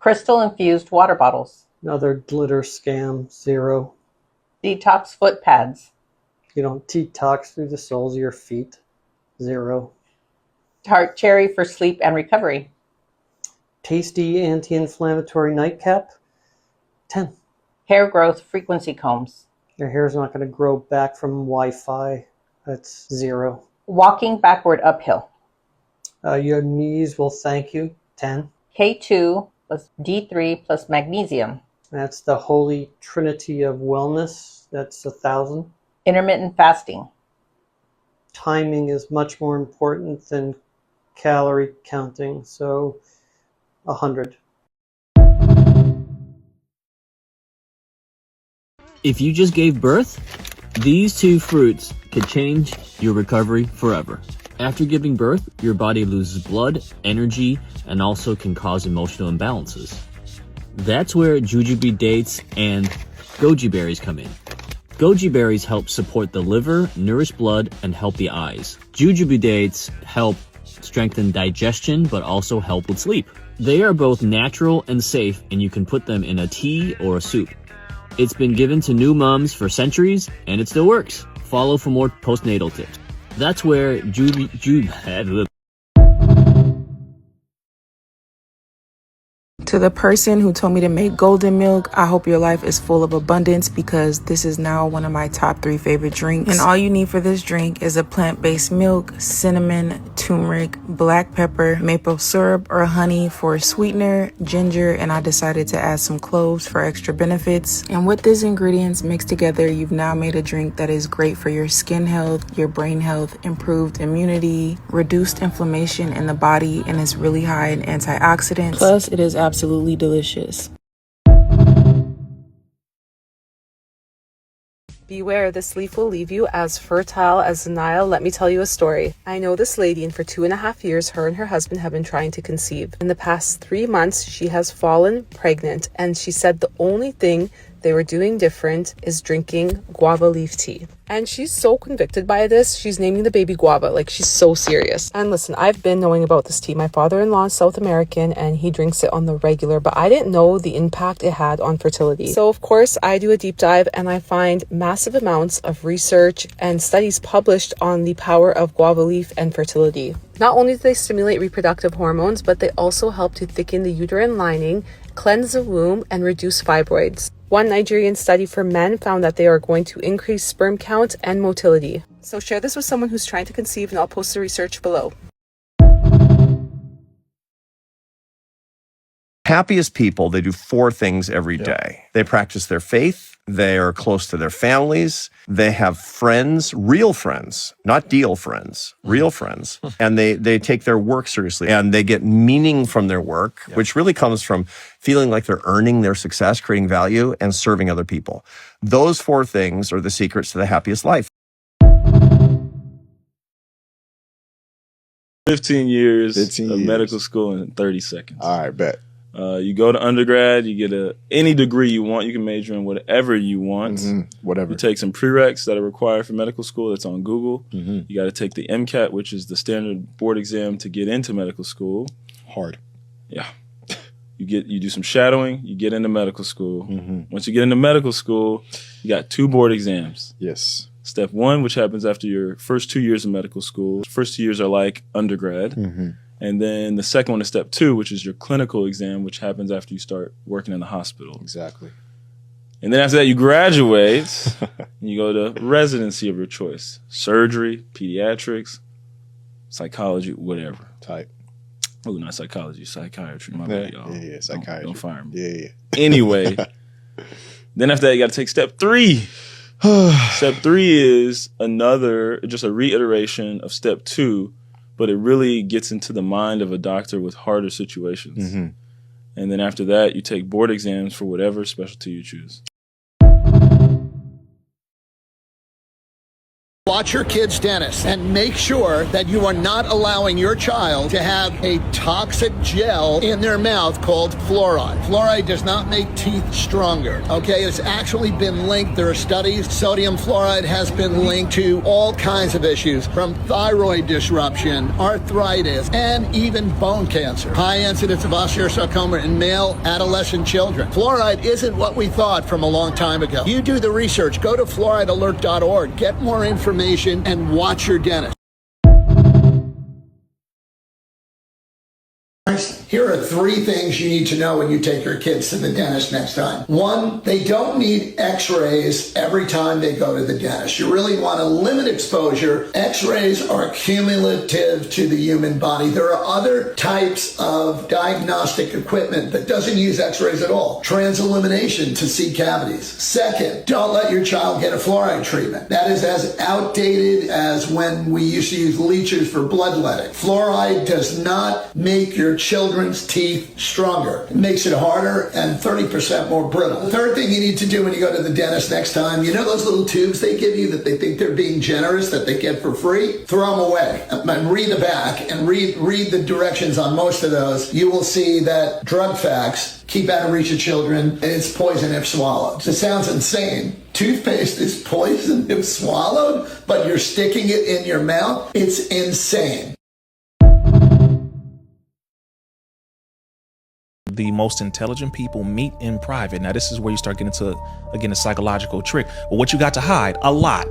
Crystal-infused water bottles. Another glitter scam, 0. Detox foot pads. You don't detox through the soles of your feet, 0. Tart cherry for sleep and recovery. Tasty anti-inflammatory nightcap, 10. Hair growth frequency combs. Your hair's not going to grow back from Wi-Fi, that's 0. Walking backward uphill. Your knees will thank you, 10. K2 plus D3 plus magnesium. That's the holy trinity of wellness, that's 1,000. Intermittent fasting. Timing is much more important than calorie counting, so 100. If you just gave birth, these 2 fruits could change your recovery forever. After giving birth, your body loses blood, energy, and also can cause emotional imbalances. That's where jujube dates and goji berries come in. Goji berries help support the liver, nourish blood, and help the eyes. Jujube dates help strengthen digestion, but also help with sleep. They are both natural and safe, and you can put them in a tea or a soup. It's been given to new moms for centuries, and it still works. Follow for more postnatal tips. That's where To the person who told me to make golden milk, I hope your life is full of abundance because this is now one of my top 3 favorite drinks. And all you need for this drink is a plant-based milk, cinnamon, turmeric, black pepper, maple syrup, or honey for a sweetener, ginger, and I decided to add some cloves for extra benefits. And with these ingredients mixed together, you've now made a drink that is great for your skin health, your brain health, improved immunity, reduced inflammation in the body, and is really high in antioxidants. Plus, it is absolutely delicious. Beware, this leaf will leave you as fertile as the Nile. Let me tell you a story. I know this lady, and for 2.5 years, her and her husband have been trying to conceive. In the past 3 months, she has fallen pregnant, and she said the only thing they were doing different is drinking guava leaf tea. And she's so convicted by this. She's naming the baby Guava. Like, she's so serious. And listen, I've been knowing about this tea. My father-in-law is South American and he drinks it on the regular, but I didn't know the impact it had on fertility. So of course I do a deep dive and I find massive amounts of research and studies published on the power of guava leaf and fertility. Not only do they stimulate reproductive hormones, but they also help to thicken the uterine lining, cleanse the womb, and reduce fibroids. One Nigerian study for men found that they are going to increase sperm count and motility. So share this with someone who's trying to conceive and I'll post the research below. Happiest people, they do 4 things every day. They practice their faith, they are close to their families, they have friends, real friends, not deal friends, real friends, and they take their work seriously, and they get meaning from their work, which really comes from feeling like they're earning their success, creating value, and serving other people. Those 4 things are the secrets to the happiest life. 15 years of medical school in 30 seconds. All right, bet. You go to undergrad, you get any degree you want. You can major in whatever you want. Whatever. You take some prereqs that are required for medical school. That's on Google. You got to take the MCAT, which is the standard board exam to get into medical school. Hard. Yeah. You do some shadowing, you get into medical school. Once you get into medical school, you got 2 board exams. Yes. Step 1, which happens after your first 2 years of medical school. First 2 years are like undergrad. And then the second one is step 2, which is your clinical exam, which happens after you start working in the hospital. Exactly. And then after that, you graduate and you go to residency of your choice. Surgery, pediatrics, psychology, whatever. Type. Oh, not psychology, psychiatry. My bad, y'all. Yeah, psychiatry. Don't fire me. Yeah. Anyway, then after that, you got to take step 3. Step 3 is just a reiteration of step 2, but it really gets into the mind of a doctor with harder situations. And then after that, you take board exams for whatever specialty you choose. Watch your kid's dentist and make sure that you are not allowing your child to have a toxic gel in their mouth called fluoride. Fluoride does not make teeth stronger, okay? It's actually been linked. There are studies. Sodium fluoride has been linked to all kinds of issues, from thyroid disruption, arthritis, and even bone cancer. High incidence of osteosarcoma in male adolescent children. Fluoride isn't what we thought from a long time ago. You do the research. Go to fluoridealert.org. Get more information and watch your dentist. Here are 3 things you need to know when you take your kids to the dentist next time. 1, they don't need x-rays every time they go to the dentist. You really want to limit exposure. X-rays are cumulative to the human body. There are other types of diagnostic equipment that doesn't use x-rays at all. Transillumination to see cavities. Second, don't let your child get a fluoride treatment. That is as outdated as when we used to use leeches for bloodletting. Fluoride does not make your children's teeth stronger. It makes it harder and 30% more brittle. The third thing you need to do when you go to the dentist next time, you know those little tubes they give you that they think they're being generous, that they get for free? Throw them away and read the back and read the directions on most of those. You will see that drug facts keep out of reach of children, and it's poison if swallowed. It sounds insane. Toothpaste is poison if swallowed, but you're sticking it in your mouth? It's insane. The most intelligent people meet in private. Now, this is where you start getting into, again, a psychological trick. Well, what you got to hide? A lot.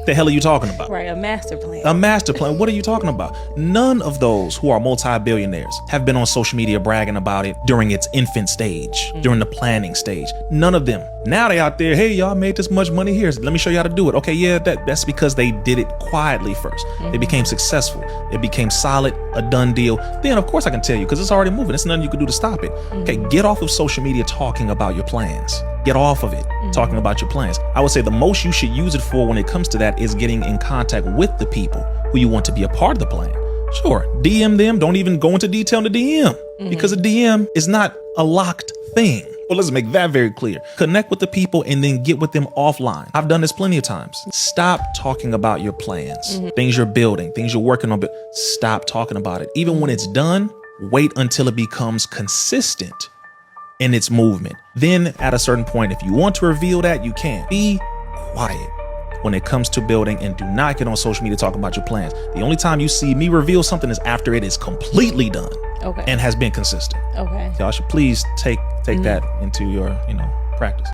The hell are you talking about? Right, a master plan. A master plan. What are you talking about? None of those who are multi-billionaires have been on social media bragging about it during its infant stage, during the planning stage. None of them. Now they out there, hey, y'all made this much money here. Let me show you how to do it. Okay, yeah, that's because they did it quietly first. They became successful. It became solid, a done deal. Then, of course, I can tell you, because it's already moving. There's nothing you can do to stop it. Okay, get off of social media talking about your plans. Get off of it, talking about your plans. I would say the most you should use it for when it comes to that is getting in contact with the people who you want to be a part of the plan. Sure, DM them. Don't even go into detail in the DM because a DM is not a locked thing. Well, let's make that very clear. Connect with the people and then get with them offline. I've done this plenty of times. Stop talking about your plans, things you're building, things you're working on. But stop talking about it. Even when it's done, wait until it becomes consistent in its movement. Then at a certain point, if you want to reveal that, you can. Be quiet when it comes to building, and do not get on social media talking about your plans. The only time you see me reveal something is after it is completely done and has been consistent. Okay. Y'all should please take that into your, practice.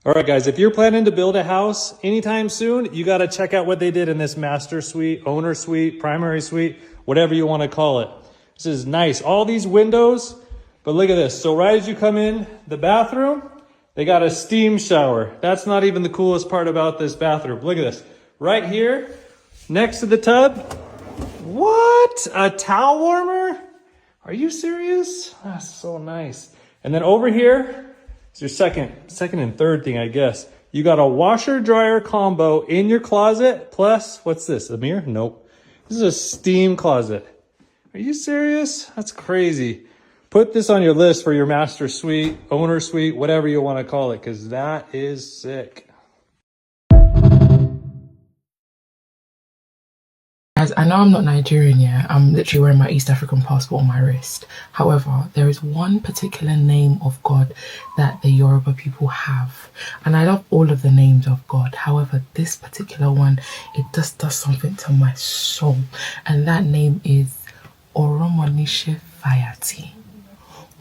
All right, guys, if you're planning to build a house anytime soon, you got to check out what they did in this master suite, owner suite, primary suite, whatever you want to call it. This is nice. All these windows, but look at this. So right as you come in the bathroom, they got a steam shower. That's not even the coolest part about this bathroom. Look at this. Right here, next to the tub. What? A towel warmer? Are you serious? That's so nice. And then over here, it's your second and third thing, I guess. You got a washer dryer combo in your closet. Plus, what's this? A mirror? Nope. This is a steam closet. Are you serious? That's crazy. Put this on your list for your master suite, owner suite, whatever you want to call it, because that is sick. Guys, I know I'm not Nigerian yet. I'm literally wearing my East African passport on my wrist. However, there is one particular name of God that the Yoruba people have. And I love all of the names of God. However, this particular one, it just does something to my soul. And that name is Oromonishe Fayati.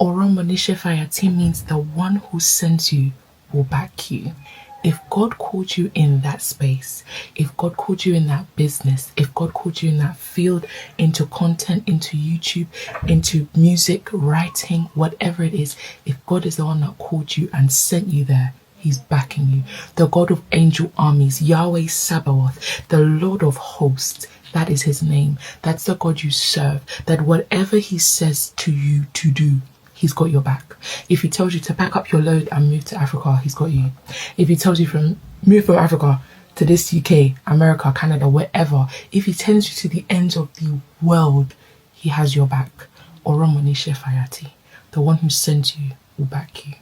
Oromonishe Fayati means the one who sends you will back you. If God called you in that space, if God called you in that business, if God called you in that field, into content, into YouTube, into music, writing, whatever it is, if God is the one that called you and sent you there, He's backing you. The God of angel armies, Yahweh Sabaoth, the Lord of hosts, That is his name. That's the God you serve. That whatever he says to you to do, he's got your back. If he tells you to pack up your load and move to Africa, he's got you. If he tells you move from Africa to this UK, America, Canada, wherever, if he sends you to the ends of the world, he has your back. Oromoni Shefayati, the one who sent you, will back you.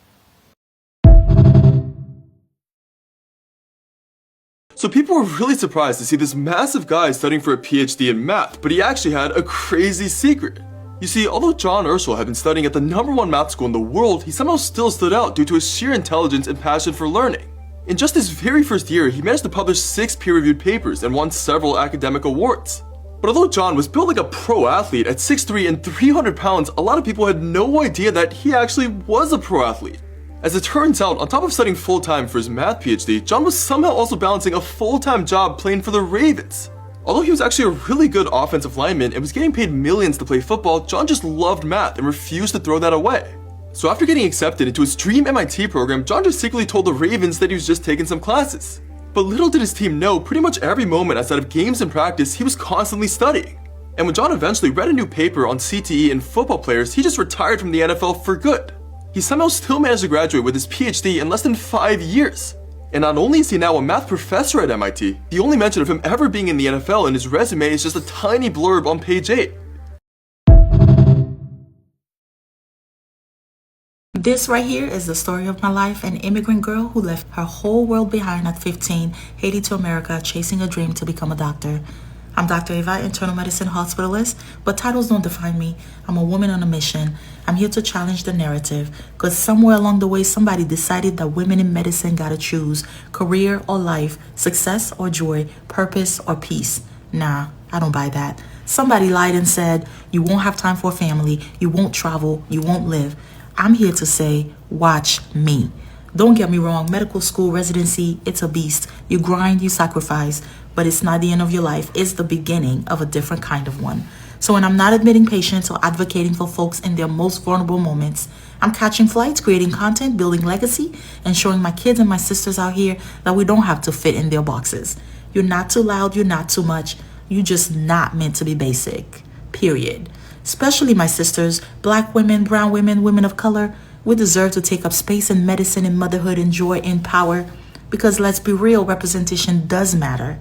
So people were really surprised to see this massive guy studying for a PhD in math, but he actually had a crazy secret. You see, although John Urschel had been studying at the #1 math school in the world, he somehow still stood out due to his sheer intelligence and passion for learning. In just his very first year, he managed to publish 6 peer-reviewed papers and won several academic awards. But although John was built like a pro athlete at 6'3" and 300 pounds, a lot of people had no idea that he actually was a pro athlete. As it turns out, on top of studying full-time for his math PhD, John was somehow also balancing a full-time job playing for the Ravens. Although he was actually a really good offensive lineman and was getting paid millions to play football, John just loved math and refused to throw that away. So after getting accepted into his dream MIT program, John just secretly told the Ravens that he was just taking some classes. But little did his team know, pretty much every moment outside of games and practice, he was constantly studying. And when John eventually read a new paper on CTE and football players, he just retired from the NFL for good. He somehow still managed to graduate with his PhD in less than 5 years. And not only is he now a math professor at MIT, the only mention of him ever being in the NFL in his resume is just a tiny blurb on page 8. This right here is the story of my life, an immigrant girl who left her whole world behind at 15, headed to America, chasing a dream to become a doctor. I'm Dr. Eva, internal medicine hospitalist, but titles don't define me. I'm a woman on a mission. I'm here to challenge the narrative, because somewhere along the way, somebody decided that women in medicine gotta choose career or life, success or joy, purpose or peace. Nah, I don't buy that. Somebody lied and said, you won't have time for a family, you won't travel, you won't live. I'm here to say, watch me. Don't get me wrong, medical school, residency, it's a beast. You grind, you sacrifice, but it's not the end of your life. It's the beginning of a different kind of one. So when I'm not admitting patients or advocating for folks in their most vulnerable moments, I'm catching flights, creating content, building legacy, and showing my kids and my sisters out here that we don't have to fit in their boxes. You're not too loud, you're not too much. You're just not meant to be basic, period. Especially my sisters, black women, brown women, women of color. We deserve to take up space in medicine, in motherhood, in joy, in power. Because let's be real, representation does matter.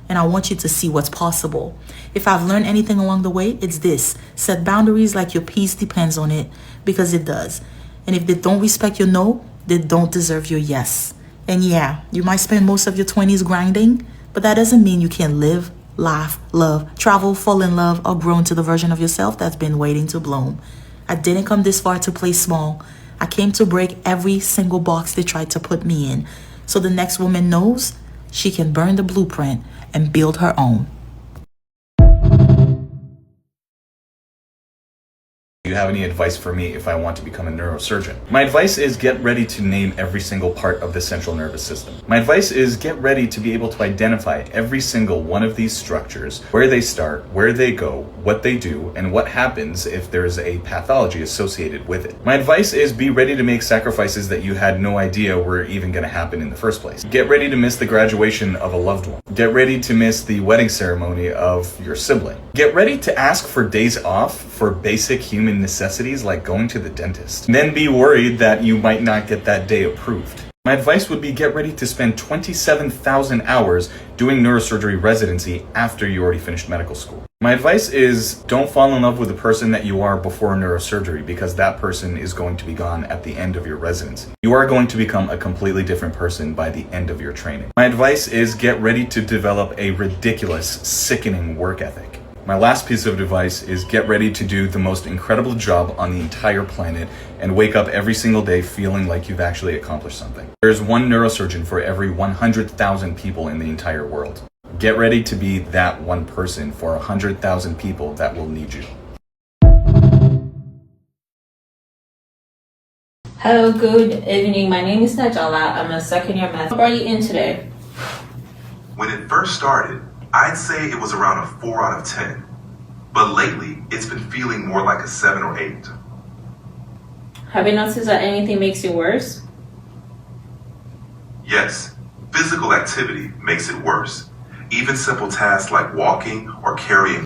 And I want you to see what's possible. If I've learned anything along the way, it's this. Set boundaries like your peace depends on it, because it does. And if they don't respect your no, they don't deserve your yes. And yeah, you might spend most of your 20s grinding, but that doesn't mean you can't live, laugh, love, travel, fall in love, or grow into the version of yourself that's been waiting to bloom. I didn't come this far to play small. I came to break every single box they tried to put me in, so the next woman knows she can burn the blueprint and build her own. Do you have any advice for me if I want to become a neurosurgeon? My advice is get ready to name every single part of the central nervous system. My advice is get ready to be able to identify every single one of these structures, where they start, where they go, what they do, and what happens if there's a pathology associated with it. My advice is be ready to make sacrifices that you had no idea were even going to happen in the first place. Get ready to miss the graduation of a loved one. Get ready to miss the wedding ceremony of your sibling. Get ready to ask for days off for basic human necessities like going to the dentist. Then be worried that you might not get that day approved. My advice would be get ready to spend 27,000 hours doing neurosurgery residency after you already finished medical school. My advice is don't fall in love with the person that you are before neurosurgery, because that person is going to be gone at the end of your residency. You are going to become a completely different person by the end of your training. My advice is get ready to develop a ridiculous, sickening work ethic. My last piece of advice is get ready to do the most incredible job on the entire planet and wake up every single day feeling like you've actually accomplished something. There's one neurosurgeon for every 100,000 people in the entire world. Get ready to be that one person for 100,000 people that will need you. Hello, good evening. My name is Najala. I'm a second-year math. How are you in today? When it first started, I'd say it was around a 4 out of 10. But lately, it's been feeling more like a 7 or 8. Have you noticed that anything makes you worse? Yes, physical activity makes it worse. Even simple tasks like walking or carrying.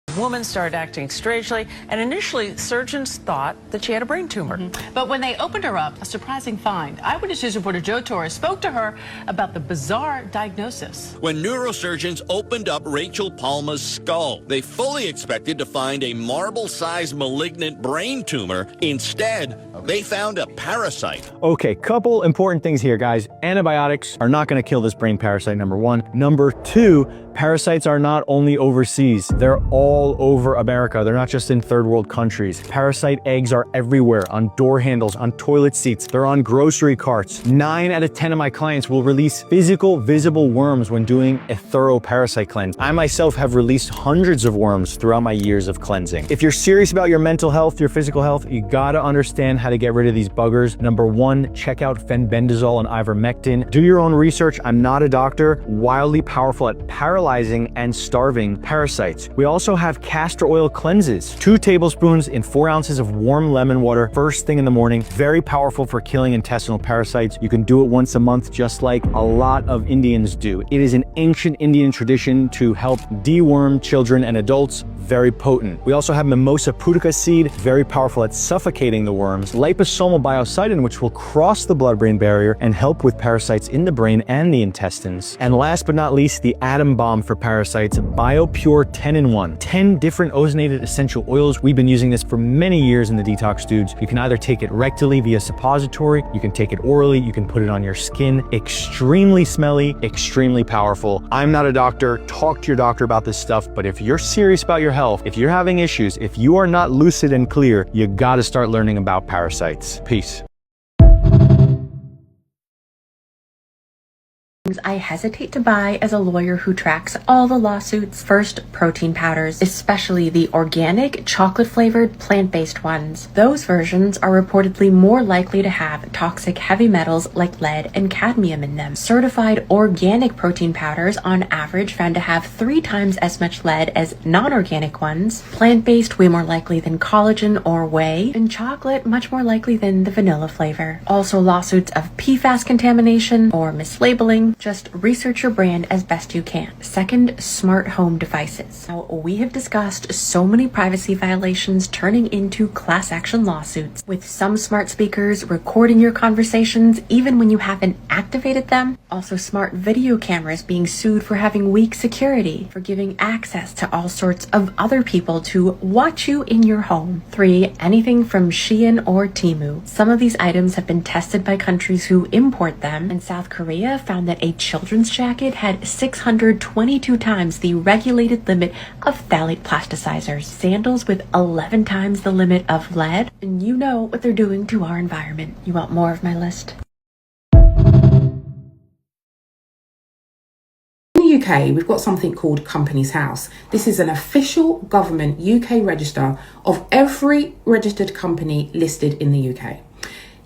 The woman started acting strangely, and initially surgeons thought that she had a brain tumor. But when they opened her up, a surprising find. Eyewitness News reporter Joe Torres spoke to her about the bizarre diagnosis. When neurosurgeons opened up Rachel Palma's skull, they fully expected to find a marble-sized malignant brain tumor. Instead, they found a parasite. Okay, couple important things here, guys. Antibiotics are not going to kill this brain parasite, number one. Number two, parasites are not only overseas, they're all over America. They're not just in third world countries. Parasite eggs are everywhere, on door handles, on toilet seats, they're on grocery carts. 9 out of 10 of my clients will release physical, visible worms when doing a thorough parasite cleanse. I myself have released hundreds of worms throughout my years of cleansing. If you're serious about your mental health, your physical health, you gotta understand how to get rid of these buggers. Number one, check out fenbendazole and ivermectin. Do your own research. I'm not a doctor. Wildly powerful at paralyzing and starving parasites. We also have castor oil cleanses. 2 tablespoons in 4 ounces of warm lemon water first thing in the morning. Very powerful for killing intestinal parasites. You can do it once a month just like a lot of Indians do. It is an ancient Indian tradition to help deworm children and adults. Very potent. We also have mimosa pudica seed, very powerful at suffocating the worms. Liposomal biocidin, which will cross the blood-brain barrier and help with parasites in the brain and the intestines. And last but not least, the atom bomb for parasites, BioPure 10-in-1. 10 different ozonated essential oils. We've been using this for many years in the Detox Dudes. You can either take it rectally via suppository, you can take it orally, you can put it on your skin. Extremely smelly, extremely powerful. I'm not a doctor. Talk to your doctor about this stuff, but if you're serious about your health, if you're having issues, if you are not lucid and clear, you gotta start learning about parasites. Peace. I hesitate to buy as a lawyer who tracks all the lawsuits. First, protein powders, especially the organic, chocolate-flavored, plant-based ones. Those versions are reportedly more likely to have toxic heavy metals like lead and cadmium in them. Certified organic protein powders, on average, found to have 3 times as much lead as non-organic ones. Plant-based, way more likely than collagen or whey. And chocolate, much more likely than the vanilla flavor. Also, lawsuits of PFAS contamination or mislabeling. Just research your brand as best you can. Second, smart home devices. Now, we have discussed so many privacy violations turning into class action lawsuits, with some smart speakers recording your conversations even when you haven't activated them. Also, smart video cameras being sued for having weak security, for giving access to all sorts of other people to watch you in your home. 3, anything from Shein or Temu. Some of these items have been tested by countries who import them, and South Korea found that a children's jacket had 622 times the regulated limit of phthalate plasticizers, sandals with 11 times the limit of lead, and you know what they're doing to our environment. You want more of my list? In the UK, we've got something called Companies House. This is an official government UK register of every registered company listed in the UK.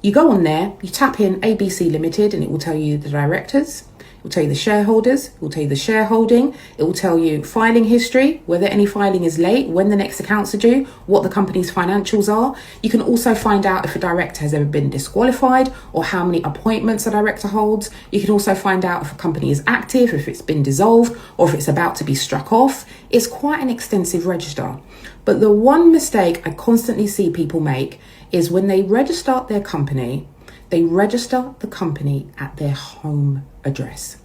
You go on there, you tap in ABC Limited, and it will tell you the directors, it will tell you the shareholders, it will tell you the shareholding, it will tell you filing history, whether any filing is late, when the next accounts are due, what the company's financials are. You can also find out if a director has ever been disqualified or how many appointments a director holds. You can also find out if a company is active, if it's been dissolved, or if it's about to be struck off. It's quite an extensive register. But the one mistake I constantly see people make is when they register their company, they register the company at their home address.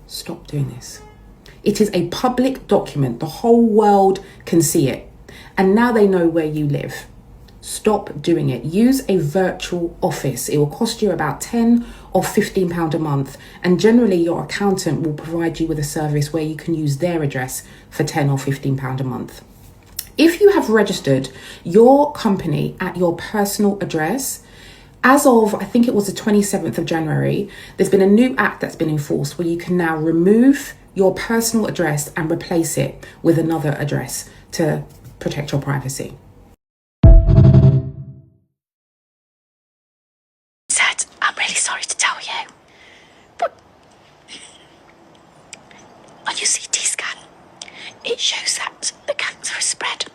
Stop doing this. It is a public document. The whole world can see it. And now they know where you live. Stop doing it. Use a virtual office. It will cost you about £10 or £15 a month. And generally your accountant will provide you with a service where you can use their address for £10 or £15 a month. If you have registered your company at your personal address, as of, I think it was the 27th of January, there's been a new act that's been enforced where you can now remove your personal address and replace it with another address to protect your privacy. Said, I'm really sorry to tell you, but on your CT scan, it shows that the cancer has spread.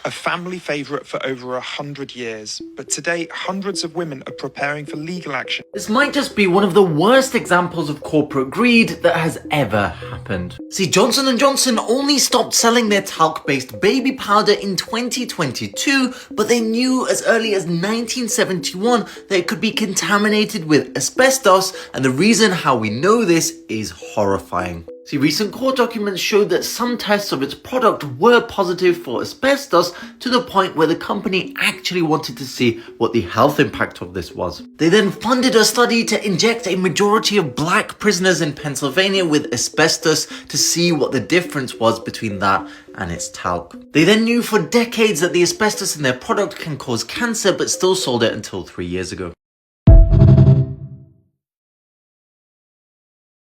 a family favourite for over 100 years, but today hundreds of women are preparing for legal action. This might just be one of the worst examples of corporate greed that has ever happened. See, Johnson & Johnson only stopped selling their talc-based baby powder in 2022, but they knew as early as 1971 that it could be contaminated with asbestos, and the reason how we know this is horrifying. See, recent court documents showed that some tests of its product were positive for asbestos to the point where the company actually wanted to see what the health impact of this was. They then funded a study to inject a majority of black prisoners in Pennsylvania with asbestos to see what the difference was between that and its talc. They then knew for decades that the asbestos in their product can cause cancer, but still sold it until 3 years ago.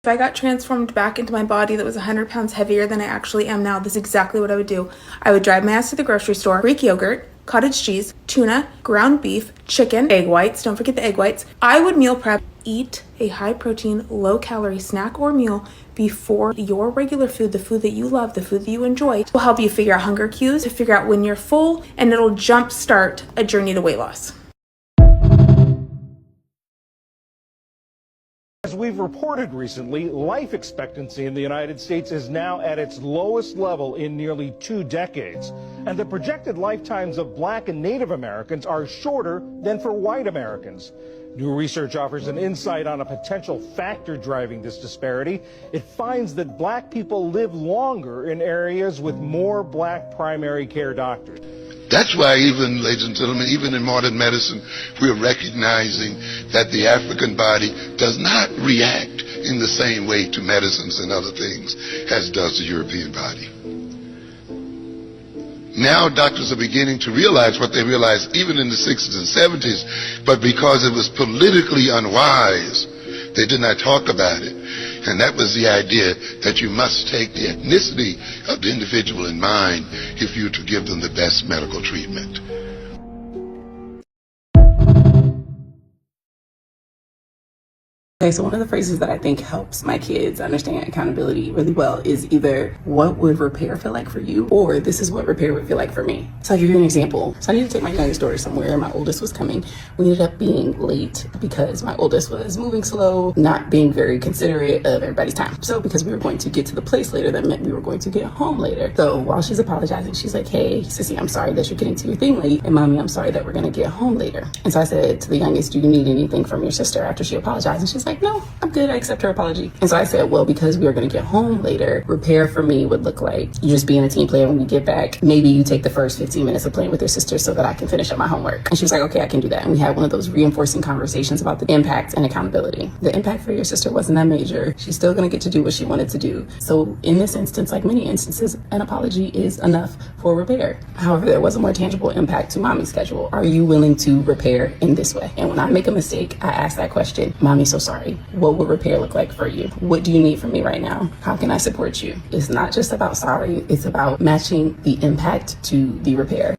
If I got transformed back into my body that was 100 pounds heavier than I actually am now, this is exactly what I would do. I would drive my ass to the grocery store, Greek yogurt, cottage cheese, tuna, ground beef, chicken, egg whites, don't forget the egg whites. I would meal prep, eat a high protein, low calorie snack or meal before your regular food, the food that you love, the food that you enjoy. It will help you figure out hunger cues, to figure out when you're full, and it'll jumpstart a journey to weight loss. As we've reported recently, life expectancy in the United States is now at its lowest level in nearly 2 decades. And the projected lifetimes of Black and Native Americans are shorter than for white Americans. New research offers an insight on a potential factor driving this disparity. It finds that Black people live longer in areas with more Black primary care doctors. That's why even, ladies and gentlemen, even in modern medicine, we're recognizing that the African body does not react in the same way to medicines and other things as does the European body. Now doctors are beginning to realize what they realized even in the 60s and 70s, but because it was politically unwise, they did not talk about it. And that was the idea that you must take the ethnicity of the individual in mind if you're to give them the best medical treatment. Okay, so one of the phrases that I think helps my kids understand accountability really well is either what would repair feel like for you, or this is what repair would feel like for me. So I'll give you an example. So I needed to take my youngest daughter somewhere. My oldest was coming. We ended up being late because my oldest was moving slow, not being very considerate of everybody's time. So because we were going to get to the place later, that meant we were going to get home later. So while she's apologizing, she's like, hey, sissy, I'm sorry that you're getting to your thing late. And mommy, I'm sorry that we're going to get home later. And so I said to the youngest, do you need anything from your sister after she apologized? And she's like, no, I'm good. I accept her apology. And so I said, well, because we were going to get home later, repair for me would look like you just being a team player when we get back. Maybe you take the first 15 minutes of playing with your sister so that I can finish up my homework. And she was like, okay, I can do that. And we had one of those reinforcing conversations about the impact and accountability. The impact for your sister wasn't that major. She's still going to get to do what she wanted to do. So in this instance, like many instances, an apology is enough for repair. However, there was a more tangible impact to mommy's schedule. Are you willing to repair in this way? And when I make a mistake, I ask that question, mommy, so sorry. What would repair look like for you? What do you need from me right now? How can I support you? It's not just about sorry, it's about matching the impact to the repair.